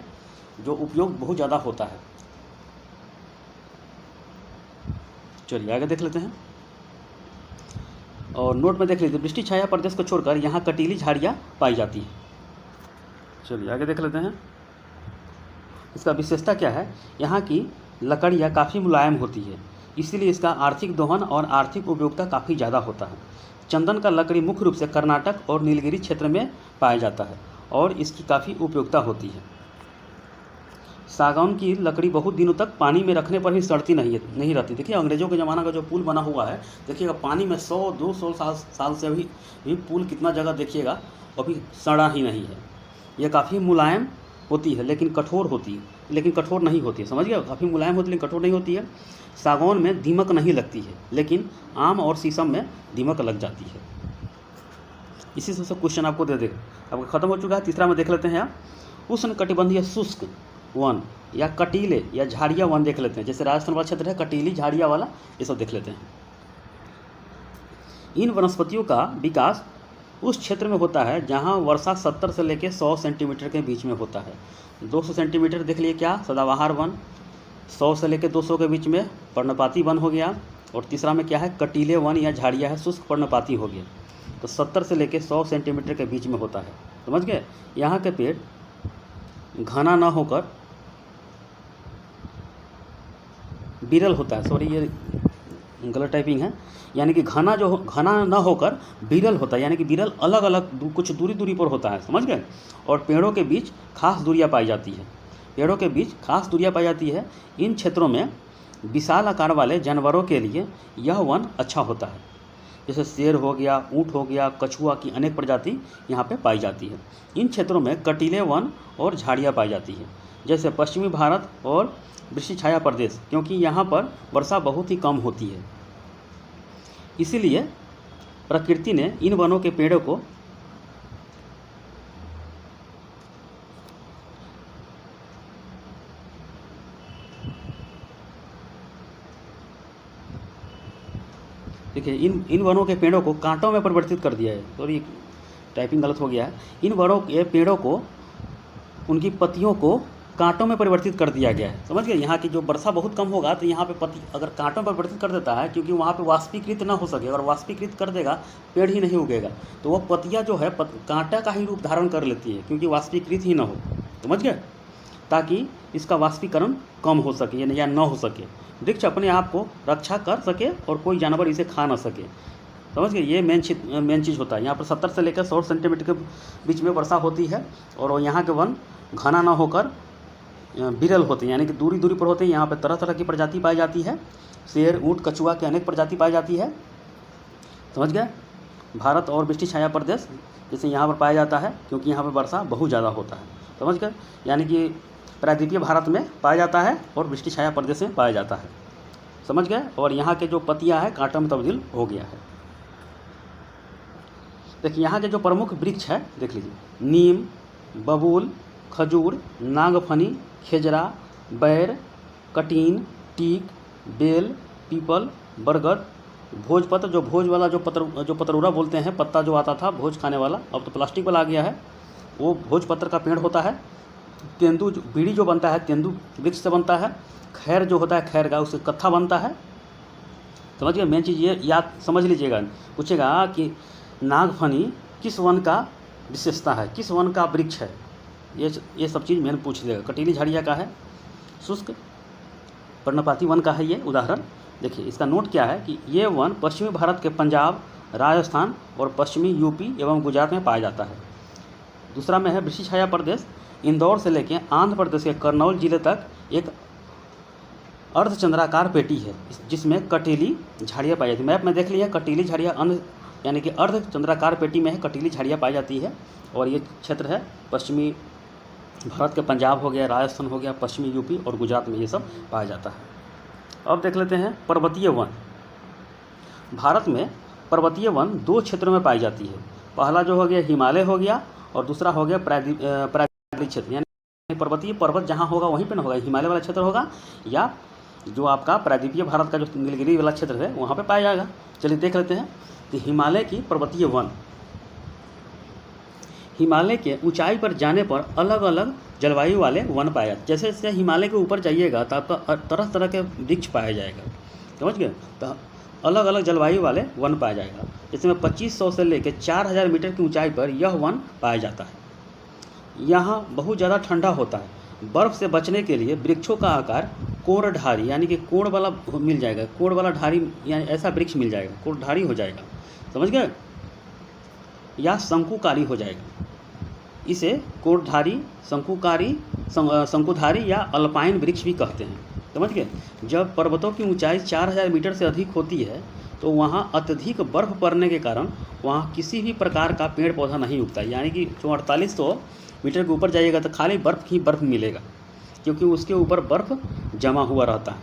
जो उपयोग बहुत ज़्यादा होता है। चलिए आगे देख लेते हैं और नोट में देख लीजिए। वृष्टि छाया प्रदेश को छोड़कर यहाँ कटीली झाड़ियाँ पाई जाती हैं। चलिए आगे देख लेते हैं। इसका विशेषता क्या है, यहाँ की लकड़ियाँ काफ़ी मुलायम होती है, इसीलिए इसका आर्थिक दोहन और आर्थिक उपयोगिता काफ़ी ज़्यादा होता है। चंदन का लकड़ी मुख्य रूप से कर्नाटक और नीलगिरी क्षेत्र में पाया जाता है और इसकी काफ़ी उपयोगिता होती है। सागौन की लकड़ी बहुत दिनों तक पानी में रखने पर भी सड़ती नहीं रहती। देखिए अंग्रेज़ों के ज़माना का जो पुल बना हुआ है, देखिएगा पानी में 100-200 साल से भी पुल कितना जगह देखिएगा, अभी सड़ा ही नहीं है। यह काफ़ी मुलायम होती है लेकिन कठोर नहीं होती है। समझ गए, काफ़ी मुलायम होती है लेकिन कठोर नहीं होती है। सागौन में दीमक नहीं लगती है, लेकिन आम और शीशम में दीमक लग जाती है। इसी से सब क्वेश्चन आपको दे देगा। अब खत्म हो चुका है। तीसरा में देख लेते हैं आप उष्णकटिबंधीय शुष्क वन या कटीले या झाड़िया वन देख लेते हैं। जैसे राजस्थान वाला क्षेत्र है कटीली झाड़िया वाला, ये सब देख लेते हैं। इन वनस्पतियों का विकास उस क्षेत्र में होता है जहां वर्षा 70 से लेकर 100 सेंटीमीटर के बीच में होता है। 200 सेंटीमीटर देख लिए क्या, सदाबहार वन। 100 से लेकर 200 के बीच में पर्णपाती वन हो गया। और तीसरा में क्या है, कटीले वन या झाड़िया है, शुष्क पर्णपाती हो गया। तो 70 से लेकर 100 सेंटीमीटर के बीच में होता है। समझ गए। यहाँ के पेड़ घना ना होकर विरल होता है। सॉरी, ये गलत टाइपिंग है। यानी कि घना ना होकर विरल होता है, यानी कि विरल अलग अलग कुछ दूरी पर होता है। समझ गए। और पेड़ों के बीच खास दूरियां पाई जाती है। इन क्षेत्रों में विशाल आकार वाले जानवरों के लिए यह वन अच्छा होता है। जैसे शेर हो गया, ऊँट हो गया, कछुआ की अनेक प्रजाति यहाँ पे पाई जाती है। इन क्षेत्रों में कटीले वन और झाड़ियाँ पाई जाती है। जैसे पश्चिमी भारत और वृष्टि छाया प्रदेश, क्योंकि यहाँ पर वर्षा बहुत ही कम होती है, इसीलिए प्रकृति ने इन वनों के पेड़ों को देखिए इन वनों के पेड़ों को कांटों में परिवर्तित कर दिया है। सॉरी, टाइपिंग गलत हो गया है। इन वनों के पेड़ों को, उनकी पत्तियों को कांटों में परिवर्तित कर दिया गया है। समझ गए, यहाँ की जो वर्षा बहुत कम होगा तो यहाँ पे पत्ती अगर कांटों में परिवर्तित कर देता है, क्योंकि वहाँ पे वाष्पीकृत ना हो सके, अगर वाष्पीकृत कर देगा पेड़ ही नहीं उगेगा, तो वो पत्तियाँ जो है कांटा का ही रूप धारण कर लेती है, क्योंकि वाष्पीकृत ही ना हो। समझ गए, ताकि इसका वाष्पीकरण कम हो सके या न हो सके, वृक्ष अपने आप को रक्षा कर सके और कोई जानवर इसे खा ना सके। समझ गए, ये मेन चीज़ होता है। यहाँ पर 70 से लेकर 100 सेंटीमीटर के बीच में वर्षा होती है, और यहाँ के वन घना ना होकर विरल होते हैं, यानी कि दूरी दूरी पर होते हैं। यहाँ पर तरह तरह की प्रजाति पाई जाती है, शेर, ऊँट, कछुआ की अनेक प्रजाति पाई जाती है। समझ गए, भारत और वृष्टि छाया प्रदेश जैसे यहाँ पर पाया जाता है, क्योंकि यहाँ पर वर्षा बहुत ज़्यादा होता है। समझ गए, यानी कि प्रायद्वीपीय भारत में पाया जाता है और वृष्टि छाया प्रदेश में पाया जाता है। समझ गए, और यहाँ के जो पत्तियाँ हैं कांटों में तब्दील हो गया है। देखिए यहाँ के जो प्रमुख वृक्ष है देख लीजिए, नीम, बबूल, खजूर, नागफनी, खेजरा, बैर, कटीन, टीक, बेल, पीपल, बरगद, भोजपत्र, जो भोज वाला जो पतरूरा बोलते हैं, पत्ता जो आता था भोज खाने वाला, अब तो प्लास्टिक वाला आ गया है, वो भोजपत्र का पेड़ होता है। तेंदू, बीड़ी जो बनता है तेंदू वृक्ष से बनता है। खैर जो होता है खैर का, उससे कत्था बनता है। समझ गए, मेन चीज़ ये याद समझ लीजिएगा। पूछेगा कि नागफनी किस वन का विशेषता है, किस वन का वृक्ष है, ये सब चीज़ मैंने पूछ लेगा। कटीली झाड़िया का है, शुष्क पर्णपाती वन का है ये उदाहरण। देखिए इसका नोट क्या है कि ये वन पश्चिमी भारत के पंजाब, राजस्थान और पश्चिमी यूपी एवं गुजरात में पाया जाता है। दूसरा में है वृष्टि छाया प्रदेश, इंदौर से लेकर आंध्र प्रदेश के करनौल जिले तक एक अर्धचंद्राकार पेटी है, जिसमें कटीली झाड़ियाँ पाई जाती है। मैप में देख लिया, कटीली झाड़ियाँ यानी कि अर्धचंद्राकार पेटी में है कटीली झाड़ियाँ पाई जाती है, और ये क्षेत्र है पश्चिमी भारत के पंजाब हो गया, राजस्थान हो गया, पश्चिमी यूपी और गुजरात में ये सब पाया जाता है। अब देख लेते हैं पर्वतीय वन। भारत में पर्वतीय वन 2 क्षेत्रों में पाई जाती है। पहला जो हो गया हिमालय हो गया, और दूसरा हो गया प्रायद्वीपीय क्षेत्र, यानी पर्वतीय पर्वत जहाँ होगा वहीं पर ना होगा, हिमालय वाला क्षेत्र होगा, या जो आपका प्रायद्वीपीय भारत का जो नीलगिरी वाला क्षेत्र है वहाँ पे पाया जाएगा। चलिए देख लेते हैं कि हिमालय की पर्वतीय वन। हिमालय के ऊंचाई पर जाने पर अलग अलग जलवायु वाले वन पाए जाते हैं। जैसे जैसे हिमालय के ऊपर जाइएगा तो आपका तरह तरह के वृक्ष पाया जाएगा। समझ गए, तो अलग अलग जलवायु वाले वन पाया जाएगा। जैसे में 2500 से लेकर 4000 मीटर की ऊंचाई पर यह वन पाया जाता है। यहाँ बहुत ज़्यादा ठंडा होता है। बर्फ़ से बचने के लिए वृक्षों का आकार कोणधारी यानी कि कोण वाला मिल जाएगा, कोण वाला धारी यानी ऐसा वृक्ष मिल जाएगा, कोणधारी हो जाएगा। समझ गए, या शंकुकारी हो जाएगा। इसे कोणधारी, शंकुधारी या अल्पाइन वृक्ष भी कहते हैं। समझ गए, जब पर्वतों की ऊंचाई 4000 मीटर से अधिक होती है तो वहाँ अत्यधिक बर्फ़ पड़ने के कारण वहाँ किसी भी प्रकार का पेड़ पौधा नहीं उगता। यानी कि जो 4800 मीटर के ऊपर जाइएगा तो खाली बर्फ़ ही बर्फ़ मिलेगा, क्योंकि उसके ऊपर बर्फ़ जमा हुआ रहता है।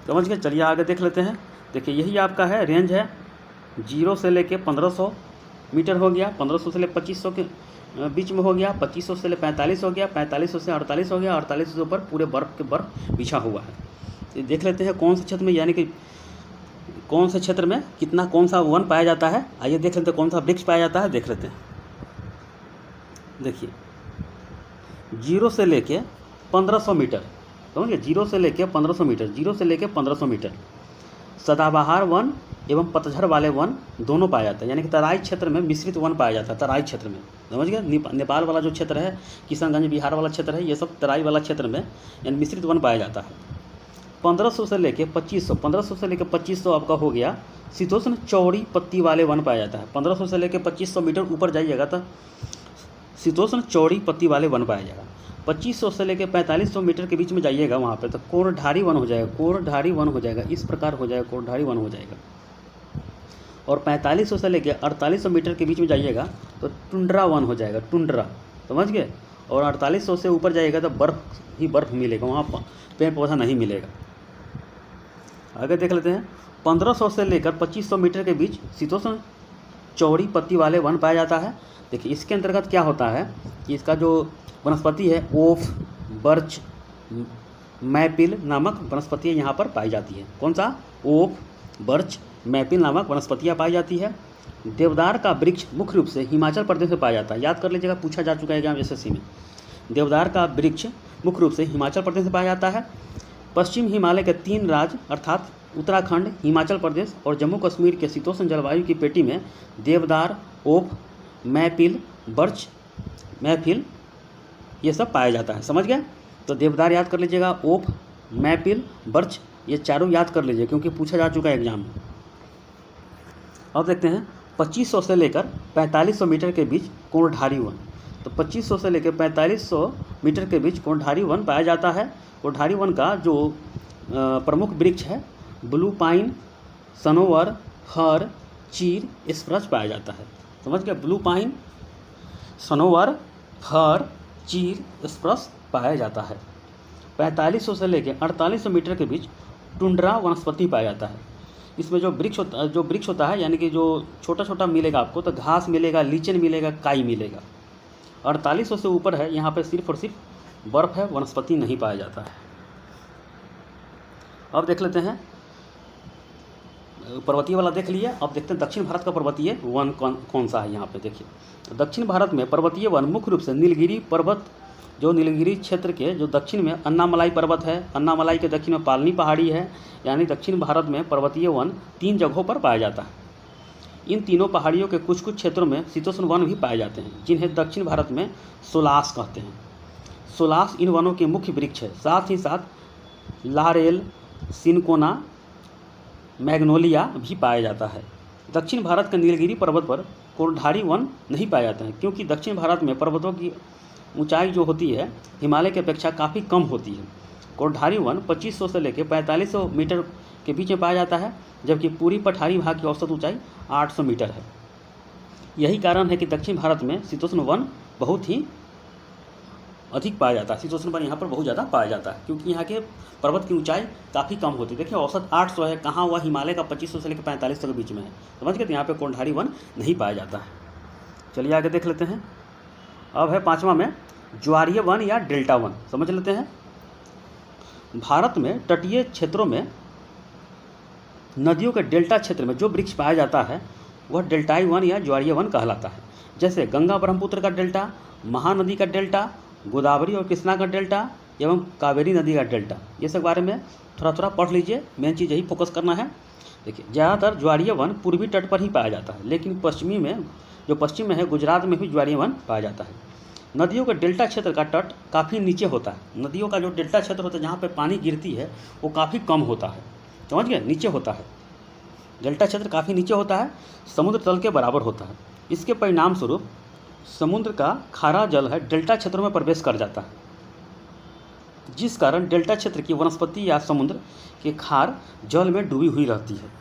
समझ गए, चलिए आगे देख लेते हैं। देखिए यही आपका है रेंज है, 0 से लेके 1500 मीटर हो गया, 1500 से लेकर 2500 के बीच में हो गया, 2500 से लेकर 45 हो गया, 4500 से 48 हो गया, 4800 से ऊपर पूरे बर्फ़ बिछा हुआ है। तो देख लेते हैं कौन से क्षेत्र में, यानी कि कौन से क्षेत्र में कितना कौन सा वन पाया जाता है। आइए देख लेते हैं कौन सा वृक्ष पाया जाता है, देख लेते हैं। देखिए 0 से लेके 1500 मीटर, समझिए 0 से लेके 1500 मीटर, 0 से लेके 1500 मीटर सदाबहार वन एवं पतझड़ वाले वन दोनों पाया जाता है। यानी कि तराई क्षेत्र में मिश्रित वन पाया जाता है, तराई क्षेत्र में। समझ गए, नेपाल वाला जो क्षेत्र है, किशनगंज बिहार वाला क्षेत्र है, ये सब तराई वाला क्षेत्र में यानी मिश्रित वन पाया जाता है। 1500 से लेके 2500, 1500 से लेके 2500 आपका हो गया शीतोष्ण चौड़ी पत्ती वाले वन पाया जाता है। 1500 से लेके 2500 मीटर ऊपर जाइएगा तो शीतोष्ण चौड़ी पत्ती वाले वन पाया जाएगा। 2500 से लेकर 4500 मीटर के बीच में जाइएगा वहाँ पे तो कोणधारी वन हो जाएगा, कोणधारी वन हो जाएगा, इस प्रकार हो जाएगा, कोणधारी वन हो जाएगा। और 4500 से लेकर 4800 मीटर के बीच में जाइएगा तो टुंड्रा वन हो जाएगा, टुंड्रा। समझ गए, और 4800 से ऊपर जाइएगा तो बर्फ़ ही बर्फ़ मिलेगा, वहाँ पेड़ पौधा नहीं मिलेगा। आगे देख लेते हैं, 1500 से लेकर 2500 मीटर के बीच शीतोष्ण चौड़ी पत्ती वाले वन पाया जाता है। देखिए इसके अंतर्गत क्या होता है कि इसका जो वनस्पति है ओफ, बर्च, मैपिल नामक वनस्पतियाँ यहाँ पर पाई जाती है। कौन सा? ओफ, बर्च, मैपिल नामक वनस्पतियाँ पाई जाती है। देवदार का वृक्ष मुख्य रूप से हिमाचल प्रदेश में पाया जाता है। याद कर लीजिएगा, पूछा जा चुका है एग्जाम SSC में। देवदार का वृक्ष मुख्य रूप से हिमाचल प्रदेश में पाया जाता है। पश्चिम हिमालय के 3 राज्य अर्थात उत्तराखंड, हिमाचल प्रदेश और जम्मू कश्मीर के शीतोष्ण जलवायु की पेटी में देवदार, ओक, मैपिल, बर्च, महफिल ये सब पाया जाता है। समझ गए? तो देवदार याद कर लीजिएगा, ओक, मैपिल, बर्च ये चारों याद कर लीजिए क्योंकि पूछा जा चुका है एग्जाम में। अब देखते हैं 2500 से लेकर 4500 मीटर के बीच कोणधारी वन। तो 2500 से लेकर 4500 मीटर के बीच कोणधारी वन पाया जाता है। कोणधारी वन का जो प्रमुख वृक्ष है ब्लू पाइन, सनोवर, फर, चीर, स्प्रच पाया जाता है। समझ गए? ब्लू पाइन, सनोवर, फर, चीर, स्प्रच पाया जाता है। 4500 से लेकर 4800 मीटर के बीच टुंड्रा वनस्पति पाया जाता है। इसमें जो वृक्ष होता है यानी कि जो छोटा छोटा मिलेगा आपको, तो घास मिलेगा, लीचन मिलेगा, काई मिलेगा। 4800 से ऊपर है, यहाँ पे सिर्फ और सिर्फ बर्फ है, वनस्पति नहीं पाया जाता है। अब देख लेते हैं पर्वतीय वाला देख लिए। अब देखते हैं दक्षिण भारत का पर्वतीय वन कौन सा है। यहाँ पे देखिए दक्षिण भारत में पर्वतीय वन मुख्य रूप से नीलगिरी पर्वत, जो नीलगिरी क्षेत्र के जो दक्षिण में अन्नामलाई पर्वत है, अन्नामलाई के दक्षिण में पालनी पहाड़ी है, यानी दक्षिण भारत में पर्वतीय वन 3 जगहों पर पाया जाता है। इन तीनों पहाड़ियों के कुछ कुछ क्षेत्रों में शीतोष्ण वन भी पाए जाते हैं, जिन्हें दक्षिण भारत में सोलास कहते हैं। सोलास इन वनों के मुख्य वृक्ष है। साथ ही साथ लारेल, सिनकोना, मैग्नोलिया भी पाया जाता है। दक्षिण भारत के नीलगिरी पर्वत पर कोणधारी वन नहीं पाया जाता है, क्योंकि दक्षिण भारत में पर्वतों की ऊंचाई जो होती है हिमालय की अपेक्षा काफ़ी कम होती है। कोणधारी वन 2500 से लेकर 4500 मीटर के बीच में पाया जाता है, जबकि पूरी पठारी भाग की औसत ऊंचाई 800 मीटर है। यही कारण है कि दक्षिण भारत में शीतोष्ण वन बहुत ही अधिक पाया जाता है। शीतोष्ण वन यहाँ पर बहुत ज़्यादा पाया जाता है, क्योंकि यहाँ के पर्वत की ऊंचाई काफ़ी कम होती है। देखिए औसत 800 है, कहाँ हुआ हिमालय का 2500 से लेकर 4500 के बीच में है। समझ गए? तो यहाँ पे कोणधारी वन नहीं पाया जाता है। चलिए आगे देख लेते हैं। अब है 5वां में ज्वारीय वन या डेल्टा वन। समझ लेते हैं। भारत में तटीय क्षेत्रों में नदियों के डेल्टा क्षेत्र में जो वृक्ष पाया जाता है वह डेल्टाई वन या ज्वारीय वन कहलाता है। जैसे गंगा ब्रह्मपुत्र का डेल्टा, महानदी का डेल्टा, गोदावरी और कृष्णा का डेल्टा एवं कावेरी नदी का डेल्टा। ये सब बारे में थोड़ा थोड़ा पढ़ लीजिए, मेन चीज़ यही फोकस करना है। देखिए ज़्यादातर ज्वारीय वन पूर्वी तट पर ही पाया जाता है, लेकिन पश्चिम में है गुजरात में भी ज्वारीय वन पाया जाता है। नदियों के डेल्टा क्षेत्र का तट काफ़ी नीचे होता है। नदियों का जो डेल्टा क्षेत्र होता है जहाँ पे पानी गिरती है वो काफ़ी कम होता है। समझ गए? नीचे होता है, डेल्टा क्षेत्र काफ़ी नीचे होता है, समुद्र तल के बराबर होता है। इसके परिणाम स्वरूप समुद्र का खारा जल है डेल्टा क्षेत्रों में प्रवेश कर जाता है, जिस कारण डेल्टा क्षेत्र की वनस्पति या समुद्र के खार जल में डूबी हुई रहती है।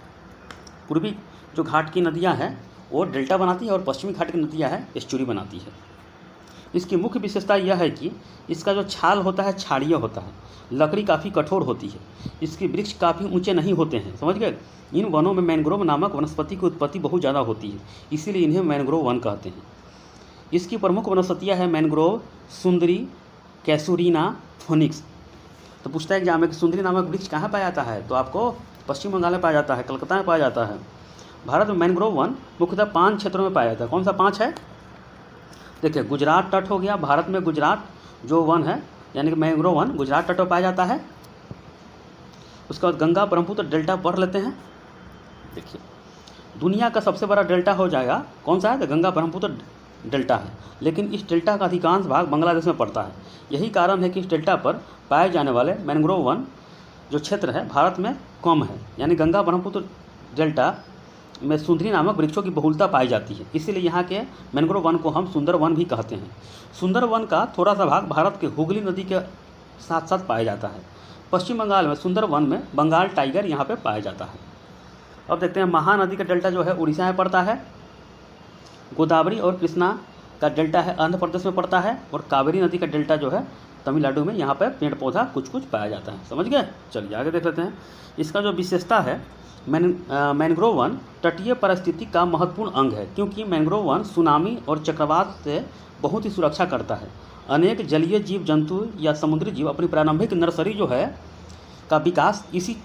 पूर्वी जो घाट की नदियाँ हैं वो डेल्टा बनाती है और पश्चिमी घाट की नदियाँ हैं एस्चुरी बनाती है। इसकी मुख्य विशेषता यह है कि इसका जो छाल होता है क्षारीय होता है, लकड़ी काफ़ी कठोर होती है, इसके वृक्ष काफ़ी ऊंचे नहीं होते हैं। समझ गए? इन वनों में मैंग्रोव नामक वनस्पति की उत्पत्ति बहुत ज़्यादा होती है, इसीलिए इन्हें मैंग्रोव वन कहते हैं। इसकी प्रमुख वनस्पतियाँ हैं मैंग्रोव, सुंदरी, कैसूरीना, फोनिक्स। तो पूछता है एग्जाम में कि सुंदरी नामक वृक्ष कहाँ पाया जाता है, तो आपको पश्चिम बंगाल में पाया जाता है, कलकत्ता में पाया जाता है। भारत में मैंग्रोव वन मुख्यतः 5 क्षेत्रों में पाया जाता है। कौन सा 5 है? देखिए गुजरात तट हो गया, भारत में गुजरात जो वन है यानी कि मैंग्रोव वन गुजरात तट पर पाया जाता है। उसके बाद गंगा ब्रह्मपुत्र डेल्टा पढ़ लेते हैं। देखिए दुनिया का सबसे बड़ा डेल्टा हो जाएगा कौन सा है? तो गंगा ब्रह्मपुत्र डेल्टा है, लेकिन इस डेल्टा का अधिकांश भाग बांग्लादेश में पड़ता है। यही कारण है कि इस डेल्टा पर पाए जाने वाले मैंग्रोव वन जो क्षेत्र है भारत में कम है, यानी गंगा ब्रह्मपुत्र डेल्टा में सुंदरी नामक वृक्षों की बहुलता पाई जाती है, इसीलिए यहाँ के मैंग्रोव वन को हम सुंदर वन भी कहते हैं। सुंदर वन का थोड़ा सा भाग भारत के हुगली नदी के साथ साथ पाया जाता है। पश्चिम बंगाल में सुंदर वन में बंगाल टाइगर यहाँ पे पाया जाता है। अब देखते हैं महानदी का डेल्टा जो है उड़ीसा में पड़ता है, गोदावरी और कृष्णा का डेल्टा है आंध्र प्रदेश में पड़ता है, और कावेरी नदी का डेल्टा जो है तमिलनाडु में यहाँ पर पेड़ पौधा कुछ कुछ पाया जाता है। समझ गए? चलिए आगे देख लेते हैं। इसका जो विशेषता है मैंग्रोव वन तटीय परिस्थिति का महत्वपूर्ण अंग है, क्योंकि मैंग्रोव वन सुनामी और चक्रवात से बहुत ही सुरक्षा करता है। अनेक जलीय जीव जंतु या समुद्री जीव अपनी प्रारंभिक नर्सरी जो है का विकास इसी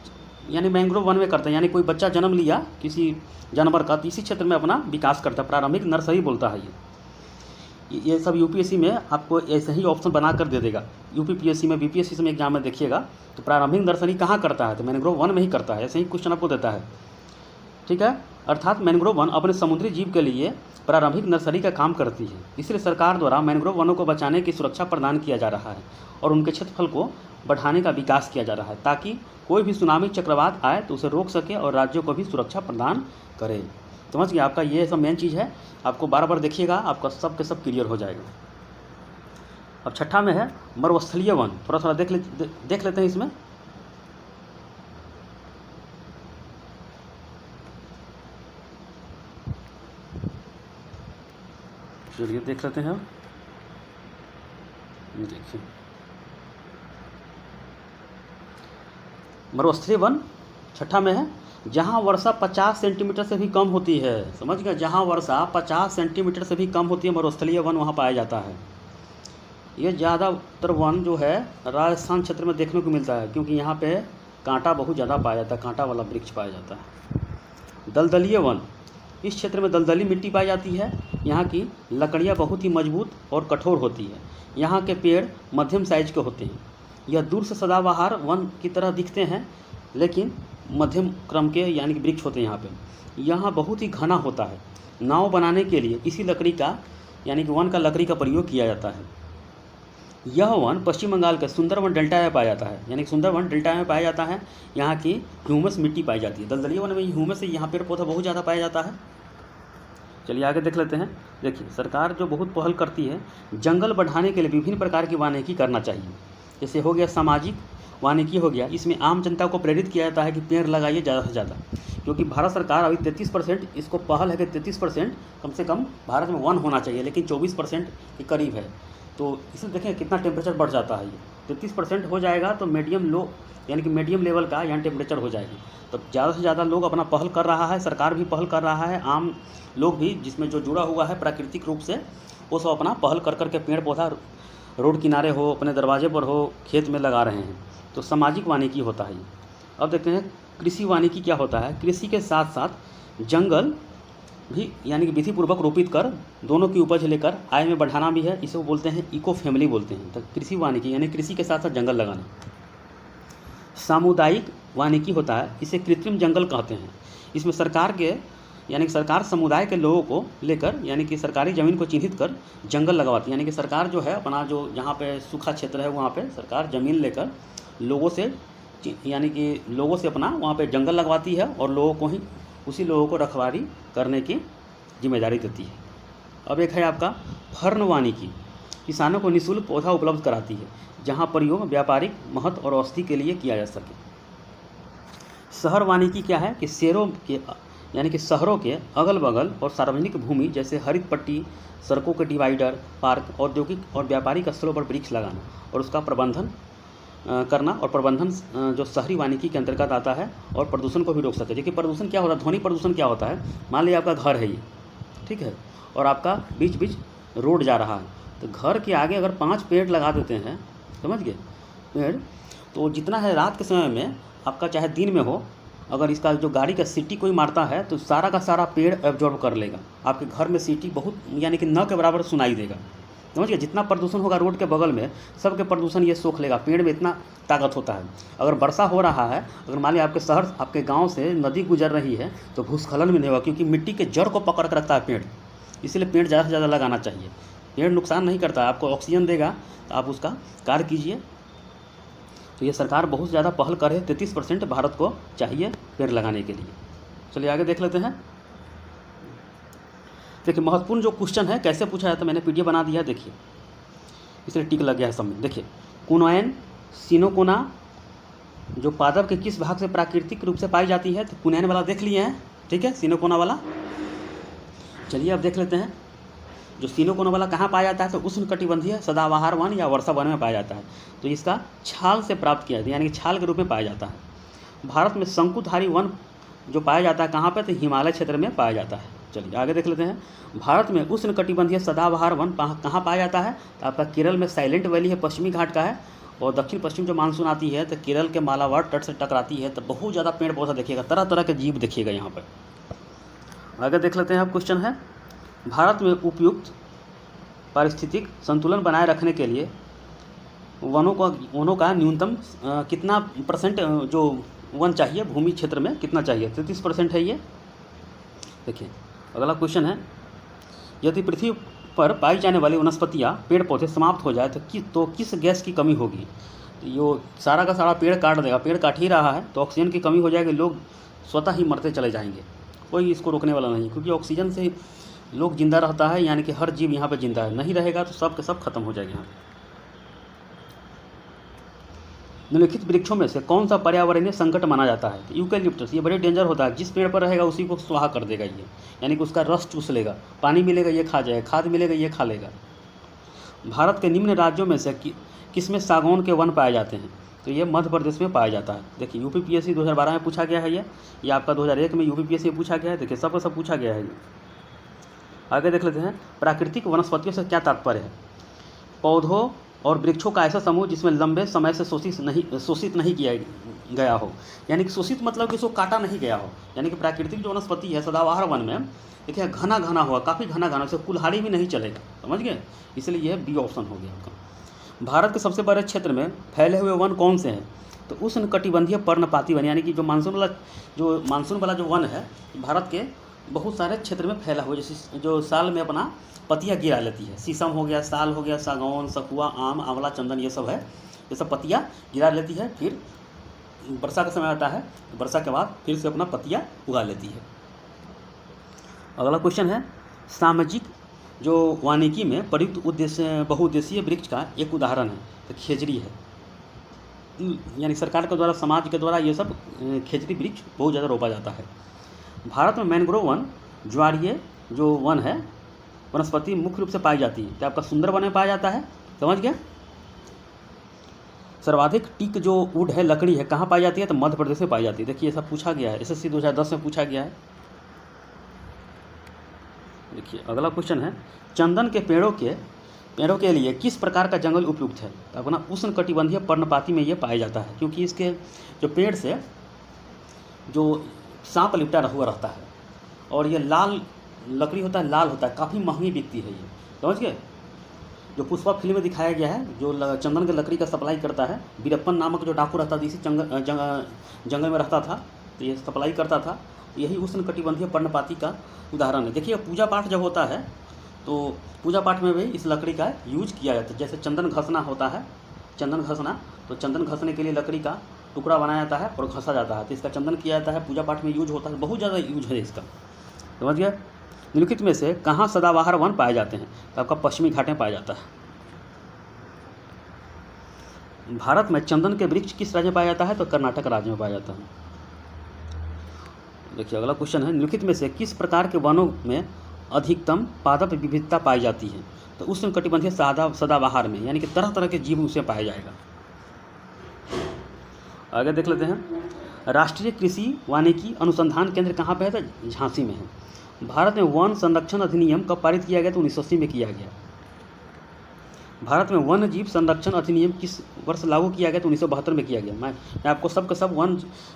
यानी मैंग्रोव वन में करते हैं। यानी कोई बच्चा जन्म लिया किसी जानवर का तो इसी क्षेत्र में अपना विकास करता है, प्रारंभिक नर्सरी बोलता है ये। ये सब यूपीएससी में आपको ऐसे ही ऑप्शन बना कर दे देगा। यूपीपीएससी में, बीपीएससी में एग्जाम में देखिएगा तो प्रारंभिक नर्सरी कहाँ करता है, तो मैंग्रोव वन में ही करता है, ऐसे ही क्वेश्चन आपको देता है। ठीक है, अर्थात मैंग्रोव वन अपने समुद्री जीव के लिए प्रारंभिक नर्सरी का काम करती है। इसलिए सरकार द्वारा मैंग्रोव वनों को बचाने की सुरक्षा प्रदान किया जा रहा है और उनके क्षेत्रफल को बढ़ाने का विकास किया जा रहा है, ताकि कोई भी सुनामी चक्रवात आए तो उसे रोक सके और राज्यों को भी सुरक्षा प्रदान करे। समझ गए, आपका ये सब मेन चीज़ है, आपको बार बार देखिएगा, आपका सब के सब क्लियर हो जाएगा। अब छठा में है मरुस्थलीय वन, थोड़ा थोड़ा देख लेते हैं इसमें। चलिए देख लेते हैं। देखिए मरुस्थलीय वन छठा में है, जहाँ वर्षा 50 सेंटीमीटर से भी कम होती है। समझ गए, जहाँ वर्षा 50 सेंटीमीटर से भी कम होती है मरुस्थलीय वन वहाँ पाया जाता है। ये ज़्यादातर वन जो है राजस्थान क्षेत्र में देखने को मिलता है, क्योंकि यहाँ पे कांटा बहुत ज़्यादा पाया जाता है, कांटा वाला वृक्ष पाया जाता है। दलदलीय वन, इस क्षेत्र में दलदली मिट्टी पाई जाती है। यहाँ की लकड़ियाँ बहुत ही मजबूत और कठोर होती है। यहाँ के पेड़ मध्यम साइज के होते हैं। यह दूर से सदाबहार वन की तरह दिखते हैं, लेकिन मध्यम क्रम के यानी कि वृक्ष होते हैं यहाँ पे। यहाँ बहुत ही घना होता है। नाव बनाने के लिए इसी लकड़ी का यानी कि वन का लकड़ी का प्रयोग किया जाता है। यह वन पश्चिम बंगाल के सुंदरवन डेल्टा में पाया जाता है, यानी कि सुंदरवन डेल्टा में पाया जाता है। यहाँ की ह्यूमस मिट्टी पाई जाती है। दलदली वन में ह्यूमस से यहाँ पेड़ पौधा बहुत ज़्यादा पाया जाता है। चलिए आगे देख लेते हैं। देखिए सरकार जो बहुत पहल करती है, जंगल बढ़ाने के लिए विभिन्न प्रकार की वानिकी करना चाहिए। जैसे हो गया सामाजिक वानिकी हो गया, इसमें आम जनता को प्रेरित किया जाता है कि पेड़ लगाइए ज़्यादा से ज़्यादा, क्योंकि भारत सरकार अभी 33% इसको पहल है कि 33% कम से कम भारत में वन होना चाहिए, लेकिन 24% के करीब है। तो इसमें देखें कितना टेम्परेचर बढ़ जाता है। ये 33% हो जाएगा तो मीडियम लो यानी कि मीडियम लेवल का यहाँ टेम्परेचर हो जाएगी। तो ज़्यादा से ज़्यादा लोग अपना पहल कर रहा है, सरकार भी पहल कर रहा है, आम लोग भी जिसमें जो जुड़ा हुआ है प्राकृतिक रूप से, वो सब अपना पहल कर करके पेड़ पौधा रोड किनारे हो, अपने दरवाजे पर हो, खेत में लगा रहे हैं। तो सामाजिक वानिकी होता है ये। अब देखते हैं कृषि वानिकी क्या होता है। कृषि के साथ साथ जंगल भी यानी कि विधिपूर्वक रोपित कर दोनों की उपज लेकर आय में बढ़ाना भी है, इसे बोलते हैं इको फैमिली बोलते हैं। तो कृषि वानिकी यानी कृषि के साथ साथ जंगल लगाना। सामुदायिक वानिकी होता है, इसे कृत्रिम जंगल कहते हैं। इसमें सरकार के यानी कि सरकार समुदाय के लोगों को लेकर यानी कि सरकारी ज़मीन को चिन्हित कर जंगल लगवाती है। यानी कि सरकार जो है अपना जो जहाँ पे सूखा क्षेत्र है वहाँ पे सरकार ज़मीन लेकर लोगों से यानी कि लोगों से अपना वहाँ पे जंगल लगवाती है और लोगों को ही उसी लोगों को रखवाली करने की जिम्मेदारी देती है। अब एक है आपका फर्न वानिकी, किसानों को निःशुल्क पौधा उपलब्ध कराती है, जहाँ प्रयोग व्यापारिक महत्व और औषधि के लिए किया जा सके। शहर वानिकी क्या है कि शहरों के यानी कि शहरों के अगल बगल और सार्वजनिक भूमि जैसे हरित पट्टी, सड़कों के डिवाइडर, पार्क, औद्योगिक और व्यापारिक स्थलों पर वृक्ष लगाना और उसका प्रबंधन करना। और प्रबंधन जो शहरी वानिकी के अंतर्गत आता है और प्रदूषण को भी रोक सके। देखिए प्रदूषण क्या होता है, ध्वनि प्रदूषण क्या होता है। मान लीजिए आपका घर है ये, ठीक है, और आपका बीच बीच रोड जा रहा है, तो घर के आगे अगर 5 पेड़ लगा देते हैं, समझ गए, पेड़, तो जितना है रात के समय में आपका चाहे दिन में हो, अगर इसका जो गाड़ी का सीटी कोई मारता है तो सारा का सारा पेड़ एब्जॉर्ब कर लेगा। आपके घर में सीटी बहुत यानी कि न के बराबर सुनाई देगा। समझ गए, जितना प्रदूषण होगा रोड के बगल में सबके प्रदूषण ये सोख लेगा। पेड़ में इतना ताकत होता है। अगर वर्षा हो रहा है, अगर मान लीजिए आपके शहर आपके गांव से नदी गुजर रही है तो भूस्खलन भी नहीं होगा, क्योंकि मिट्टी के जड़ को पकड़ कर रखता है पेड़। इसलिए पेड़ ज़्यादा से ज़्यादा लगाना चाहिए। पेड़ नुकसान नहीं करता, आपको ऑक्सीजन देगा, तो आप उसका कार्य कीजिए। तो ये सरकार बहुत ज़्यादा पहल कर है, 33% भारत को चाहिए पेड़ लगाने के लिए। चलिए आगे देख लेते हैं। देखिए महत्वपूर्ण जो क्वेश्चन है कैसे पूछा जाता है, मैंने पीडीएफ बना दिया है, देखिए इसलिए टिक लग गया है सब में। देखिए कुनैन सिनोकोना जो पादप के किस भाग से प्राकृतिक रूप से पाई जाती है, तो कुनैन वाला देख लिए हैं, ठीक है, सिनोकोना वाला। चलिए अब देख लेते हैं जो सिनोकोना वाला कहाँ पाया जाता है, तो उष्णकटिबंधीय सदाबहार वन या वर्षा वन में पाया जाता है। तो इसका छाल से प्राप्त किया जाता है, यानी कि छाल के रूप में पाया जाता है। भारत में शंकुधारी वन जो पाया जाता है कहाँ पे, तो हिमालय क्षेत्र में पाया जाता है। चलिए आगे देख लेते हैं। भारत में उष्णकटिबंधीय सदाबहार वन कहाँ पाया जाता है, तो आपका केरल में साइलेंट वैली है, पश्चिमी घाट का है, और दक्षिण पश्चिम जो मानसून आती है तो केरल के मालाबार तट से टकराती है, तो बहुत ज़्यादा पेड़ पौधा देखिएगा, तरह तरह के जीव देखिएगा यहाँ पर। आगे देख लेते हैं। अब क्वेश्चन है भारत में उपयुक्त पारिस्थितिक संतुलन बनाए रखने के लिए वनों का न्यूनतम कितना परसेंट जो वन चाहिए भूमि क्षेत्र में कितना चाहिए? 33% है ये। देखिए अगला क्वेश्चन है, यदि पृथ्वी पर पाई जाने वाली वनस्पतियाँ पेड़ पौधे समाप्त हो जाए तो किस गैस की कमी होगी? यो सारा का सारा पेड़ काट देगा, पेड़ काट ही रहा है तो ऑक्सीजन की कमी हो जाएगी, लोग स्वतः ही मरते चले जाएंगे, कोई इसको रोकने वाला नहीं, क्योंकि ऑक्सीजन से लोग जिंदा रहता है, यानी कि हर जीव यहाँ पे जिंदा है, नहीं रहेगा तो सब के सब खत्म हो जाएगा यहाँ। निम्नलिखित वृक्षों में से कौन सा पर्यावरणीय संकट माना जाता है? तो यूकैलिप्टस, ये बड़े डेंजर होता है, जिस पेड़ पर रहेगा उसी को स्वाहा कर देगा ये, यानी कि उसका रस चूस लेगा, पानी मिलेगा ये खा जाएगा, खाद मिलेगा ये खा लेगा। भारत के निम्न राज्यों में से किसमें सागौन के वन पाए जाते हैं? तो ये मध्य प्रदेश में पाया जाता है। देखिए यूपीपीएससी 2012 में पूछा गया है, ये आपका 2001 में यूपीपीएससी में पूछा गया है। देखिए सब पूछा गया है ये। आगे देख लेते हैं, प्राकृतिक वनस्पतियों से क्या तात्पर्य है? पौधों और वृक्षों का ऐसा समूह जिसमें लंबे समय से शोषित नहीं किया गया हो, यानी कि शोषित मतलब कि उसको काटा नहीं गया हो, यानी कि प्राकृतिक जो वनस्पति है सदाबहार वन में देखिए घना घना हुआ, काफ़ी घना घना, उसे कुल्हाड़ी भी नहीं चलेगा, समझ गए, इसलिए यह बी ऑप्शन हो गया आपका। भारत के सबसे बड़े क्षेत्र में फैले हुए वन कौन से हैं? तो उष्णकटिबंधीय पर्णपाती वन, यानी कि जो मानसून वाला जो वन है भारत के बहुत सारे क्षेत्र में फैला हुआ, जैसे जो साल में अपना पत्तियाँ गिरा लेती है, शीशम हो गया, साल हो गया, सागौन, सखुआ, आम, आंवला, चंदन, ये सब है, ये सब पत्तियाँ गिरा लेती है, फिर वर्षा का समय आता है, वर्षा के बाद फिर से अपना पत्तियाँ उगा लेती है। अगला क्वेश्चन है, सामाजिक जो वानिकी में प्रयुक्त बहुउद्देशीय वृक्ष का एक उदाहरण है तो खेजड़ी है, यानी सरकार के द्वारा, समाज के द्वारा ये सब खेजड़ी वृक्ष बहुत ज़्यादा रोपा जाता है। भारत में मैंग्रोव वन, ज्वारीय जो वन है वनस्पति मुख्य रूप से पाई जाती है, तो आपका सुंदरवन में पाया जाता है, समझ गया। सर्वाधिक टीक जो वुड है, लकड़ी है, कहाँ पाई जाती है? तो मध्य प्रदेश में पाई जाती है। देखिए ये सब पूछा गया है, एसएससी 2010 में पूछा गया है। देखिए अगला क्वेश्चन है, चंदन के पेड़ों के लिए किस प्रकार का जंगल उपयुक्त है? तो अपना उष्णकटिबंधीय पर्णपाती में ये पाया जाता है, क्योंकि इसके जो पेड़ से जो सांप लिपटा हुआ रहता है और ये लाल लकड़ी होता है, लाल होता है, काफ़ी महंगी बिकती है ये, समझ गए। जो पुष्पा फिल्म में दिखाया गया है, जो चंदन के लकड़ी का सप्लाई करता है, वीरप्पन नामक जो डाकू रहता था, इसी जंगल में रहता था, तो ये सप्लाई करता था, यही उष्णकटिबंधीय पर्णपाती का उदाहरण है। देखिए पूजा पाठ जब होता है तो पूजा पाठ में भी इस लकड़ी का यूज किया जाता है, जैसे चंदन घसना होता है, चंदन घसना, तो चंदन घसने के लिए लकड़ी का टुकड़ा बनाया जाता है और घसा जाता है, तो इसका चंदन किया जाता है, पूजा पाठ में यूज होता है, बहुत ज़्यादा यूज है इसका, समझ गया। निम्नलिखित में से कहाँ सदाबहार वन पाए जाते हैं? तो आपका पश्चिमी घाट में पाया जाता है। भारत में चंदन के वृक्ष किस राज्य में पाया जाता है? तो कर्नाटक राज्य में पाया जाता है। देखिए अगला क्वेश्चन है, निम्नलिखित में से किस प्रकार के वनों में अधिकतम पादप विविधता पाई जाती है? तो उष्णकटिबंधीय सदाबहार में, यानी कि तरह तरह के जीव उसे पाया जाएगा। आगे देख लेते हैं, राष्ट्रीय कृषि वानिकी अनुसंधान केंद्र कहाँ पे है? तो झांसी में है। भारत में वन संरक्षण अधिनियम कब पारित किया गया? तो 1980 में किया गया। भारत में वन्य जीव संरक्षण अधिनियम किस वर्ष लागू किया गया? तो 1972 में किया गया। मैं आपको सब के सब वन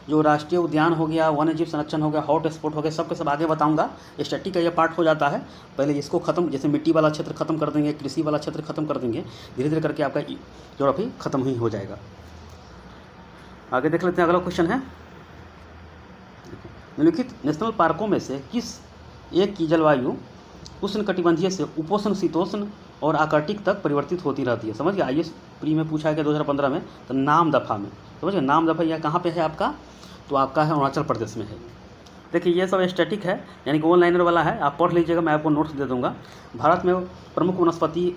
जो राष्ट्रीय उद्यान हो गया, वन्य जीव संरक्षण हो गया, हॉट स्पॉट हो गया, सब के सब आगे बताऊंगा। स्टैटिक का ये पार्ट हो जाता है, पहले इसको खत्म, जैसे मिट्टी वाला क्षेत्र खत्म कर देंगे, कृषि वाला क्षेत्र खत्म कर देंगे, धीरे धीरे करके आपका ज्योग्राफी खत्म ही हो जाएगा। आगे देख लेते हैं, अगला क्वेश्चन है, निम्नलिखित नेशनल पार्कों में से किस एक की जलवायु उष्णकटिबंधीय से उपोष्ण, शीतोष्ण और आर्कटिक तक परिवर्तित होती रहती है? समझ गया, आईएएस प्री में पूछा गया 2015 में, तो नामदफा में, समझ गया। नामदफा यह कहाँ पे है आपका? तो आपका है अरुणाचल प्रदेश में है। देखिए ये सब स्टैटिक है, यानी कि 1 लाइनर वाला है, आप पढ़ लीजिएगा, मैं आपको नोट्स दे दूँगा। भारत में प्रमुख वनस्पति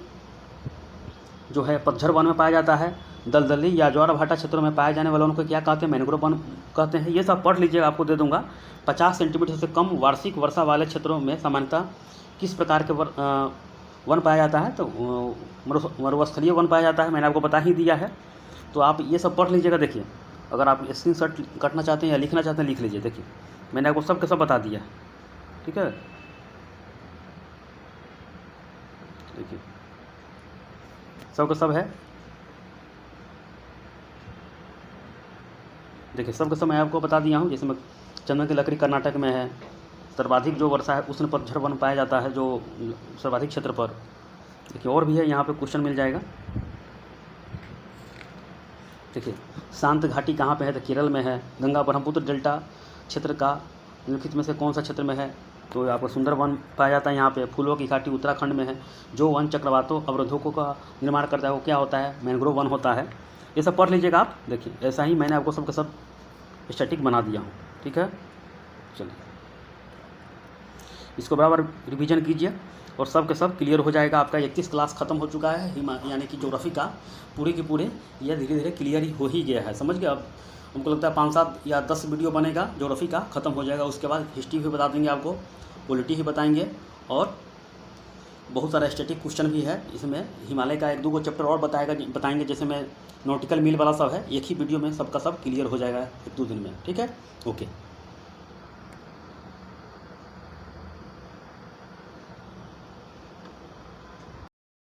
जो है पतझड़ वन में पाया जाता है। दलदली या ज्वार भाटा क्षेत्रों में पाए जाने वालों को क्या कहते हैं? मैंग्रोव वन कहते हैं। ये सब पढ़ लीजिएगा, आपको दे दूंगा। 50 सेंटीमीटर से कम वार्षिक वर्षा वाले क्षेत्रों में सामान्यतः किस प्रकार के वन पाया जाता है? तो मरुस्थलीय वन पाया जाता है, मैंने आपको बता ही दिया है। तो आप ये सब पढ़ लीजिएगा। देखिए अगर आप स्क्रीनशॉट काटना चाहते हैं या लिखना चाहते हैं लिख लीजिए। देखिए मैंने आपको सब के सब बता दिया है, ठीक है। देखिए सब का सब है, देखिए सब का सब मैं आपको बता दिया हूँ। जैसे मैं चंदन की लकड़ी कर्नाटक में है, सर्वाधिक जो वर्षा है उष्ण पतझड़ वन पाया जाता है जो सर्वाधिक क्षेत्र पर, देखिए और भी है यहाँ पे क्वेश्चन मिल जाएगा। देखिए शांत घाटी कहाँ पे है, तो केरल में है। गंगा ब्रह्मपुत्र डेल्टा क्षेत्र का निम्नलिखित में से कौन सा क्षेत्र में है, तो आपको सुंदरवन पाया जाता है यहाँ पे। फूलों की घाटी उत्तराखंड में है। जो वन चक्रवातों अवरोधकों का निर्माण करता है वो क्या होता है, मैंग्रोव वन होता है। ये सब पढ़ लीजिएगा आप। देखिए ऐसा ही मैंने आपको सबका सब स्टैटिक बना दिया हूँ, ठीक है। चलिए इसको बराबर रिवीजन कीजिए और सब के सब क्लियर हो जाएगा। आपका 31 क्लास खत्म हो चुका है, यानी कि ज्योग्राफी का पूरे के पूरे ये धीरे धीरे क्लियर ही हो ही गया है, समझ गए। अब हमको लगता है 5-7 या 10 वीडियो बनेगा, ज्योग्राफी का ख़त्म हो जाएगा। उसके बाद हिस्ट्री भी बता देंगे आपको, पॉलिटी भी बताएंगे और बहुत सारा स्टैटिक क्वेश्चन भी है इसमें। हिमालय का 1-2 चैप्टर और बताएंगे, जैसे मैं नॉटिकल मील वाला सब है। एक ही वीडियो में सबका सब क्लियर हो जाएगा 1-2 दिन में, ठीक है। ओके।